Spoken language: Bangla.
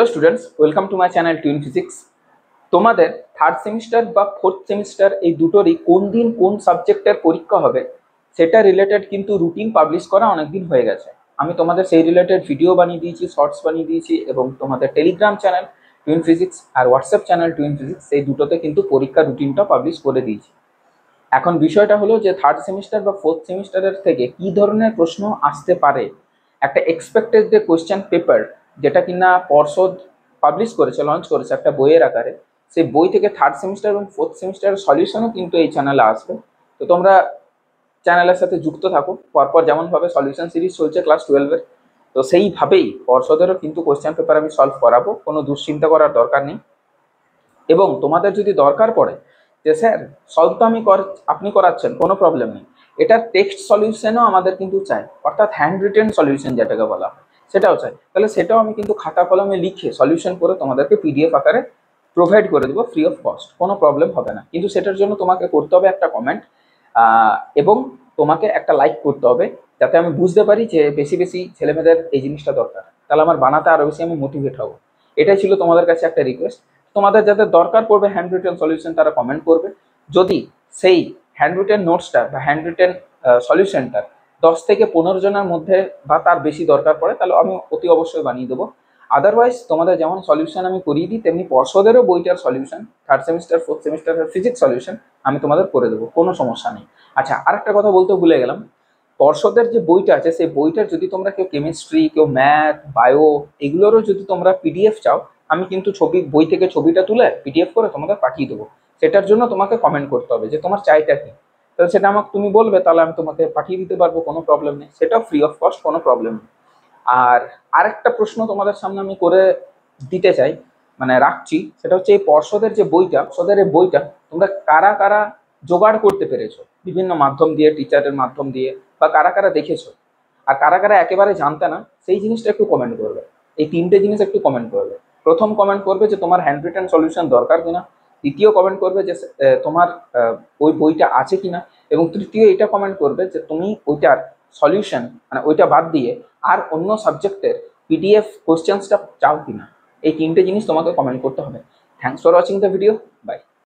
Hello students, welcome to my channel twin physics. তোমাদের থার্ড সেমিস্টার বা ফোর্থ সেমিস্টার এই দুটোরই কোন দিন কোন সাবজেক্টের পরীক্ষা হবে সেটা রিলেটেড কিন্তু রুটিন পাবলিশ করা অনেকদিন হয়ে গেছে। আমি তোমাদের সেই রিলেটেড ভিডিও বানিয়ে দিয়েছি, শর্টস বানিয়ে দিয়েছি, এবং তোমাদের টেলিগ্রাম চ্যানেল টুইন ফিজিক্স আর হোয়াটসঅ্যাপ চ্যানেল টুইন ফিজিক্স এই দুটোতে কিন্তু পরীক্ষা রুটিনটা পাবলিশ করে দিয়েছি। এখন বিষয়টা হলো যে থার্ড সেমিস্টার বা ফোর্থ সেমিস্টারের থেকে কি ধরনের প্রশ্ন আসতে পারে, একটা এক্সপেক্টেড যে কোয়েশ্চেন পেপার যেটা কিনা পর্ষদ পাবলিশ করেছে, লঞ্চ করেছে একটা বইয়ের আকারে, সেই বই থেকে থার্ড সেমিস্টার এবং ফোর্থ সেমিস্টারের সলিউশনও কিন্তু এই চ্যানেলে আসবে। তো তোমরা চ্যানেলের সাথে যুক্ত থাকো। পরপর যেমনভাবে সলিউশন সিরিজ চলছে ক্লাস 12-এর, তো সেইভাবেই পর্ষদেরও কিন্তু কোয়েশ্চেন পেপার আমি সলভ করাবো, কোনো দুশ্চিন্তা করার দরকার নেই। এবং তোমাদের যদি দরকার পড়ে যে স্যার সলভ তো আপনি করাচ্ছেন, কোনো প্রবলেম নেই, এটার টেক্সট সলিউশনও আমাদের কিন্তু চাই, অর্থাৎ হ্যান্ড রিটেন সলিউশন যেটাকে বলা হয় সেটাও চাই, তাহলে সেটাও আমি কিন্তু খাতা কলমে লিখে সলিউশন করে তোমাদেরকে পিডিএফ আকারে প্রোভাইড করে দেবো ফ্রি অফ কস্ট, কোনো প্রবলেম হবে না। কিন্তু সেটার জন্য তোমাকে করতে হবে একটা কমেন্ট, এবং তোমাকে একটা লাইক করতে হবে, যাতে আমি বুঝতে পারি যে বেশি বেশি ছেলেমেয়েদের এই জিনিসটা দরকার, তাহলে আমার বানাতে আরও বেশি আমি মোটিভেট হবো। এটাই ছিল তোমাদের কাছে একটা রিকোয়েস্ট। তোমাদের যাদের দরকার পড়বে হ্যান্ড রিটেন সলিউশন তারা কমেন্ট করবে। যদি সেই হ্যান্ড রিটেন নোটসটা বা হ্যান্ড রিটেন সলিউশনটা 10 থেকে 15 জনের মধ্যে বা তার বেশি দরকার পড়ে, তাহলে আমি অতি অবশ্যই বানিয়ে দেবো। আদারওয়াইজ তোমাদের যেমন সলিউশন আমি করিয়ে দিই, তেমনি পর্ষদেরও বইটার সলিউশন, থার্ড সেমিস্টার ফোর্থ সেমিস্টারের ফিজিক্স সলিউশন আমি তোমাদের করে দেবো, কোনো সমস্যা নেই। আচ্ছা, আরেকটা কথা বলতে ভুলে গেলাম, পর্ষদের যে বইটা আছে সেই বইটার যদি তোমরা কেউ কেমিস্ট্রি, কেউ ম্যাথ, বায়ো এগুলোরও যদি তোমরা পিডিএফ চাও, আমি কিন্তু বই থেকে ছবিটা তুলে পিডিএফ করে তোমাদের পাঠিয়ে দেবো। সেটার জন্য তোমাকে কমেন্ট করতে হবে যে তোমার চাইটা কি, তাহলে সেটা আমাকে তুমি বলবে, তাহলে আমি তোমাকে পাঠিয়ে দিতে পারবো, কোনো প্রবলেম নেই, সেটাও ফ্রি অফ কস্ট, কোনো প্রবলেম নেই। আর আরেকটা প্রশ্ন তোমাদের সামনে আমি করে দিতে চাই, মানে রাখছি, সেটা হচ্ছে এই পর্ষদের যে বইটা, পর্ষদের এই বইটা তোমরা কারা কারা জোগাড় করতে পেরেছো বিভিন্ন মাধ্যম দিয়ে, টিচারের মাধ্যম দিয়ে, বা কারা কারা দেখেছো, আর কারা কারা একেবারে জানতে না, সেই জিনিসটা একটু কমেন্ট করবে। এই তিনটে জিনিস একটু কমেন্ট করবে। প্রথম কমেন্ট করবে যে তোমার হ্যান্ড রিটেন সলিউশন দরকার কিনা, দ্বিতীয় কমেন্ট করবে যে তোমার ওই বইটা আছে কিনা, এবং তৃতীয় এটা কমেন্ট করবে যে তুমি ওইটার সলিউশন মানে ওইটা বাদ দিয়ে আর অন্য সাবজেক্টের পিডিএফ কোশ্চেন্সটা চাও কিনা। এই তিনটে জিনিস তোমাকে কমেন্ট করতে হবে। Thanks for watching the video, by.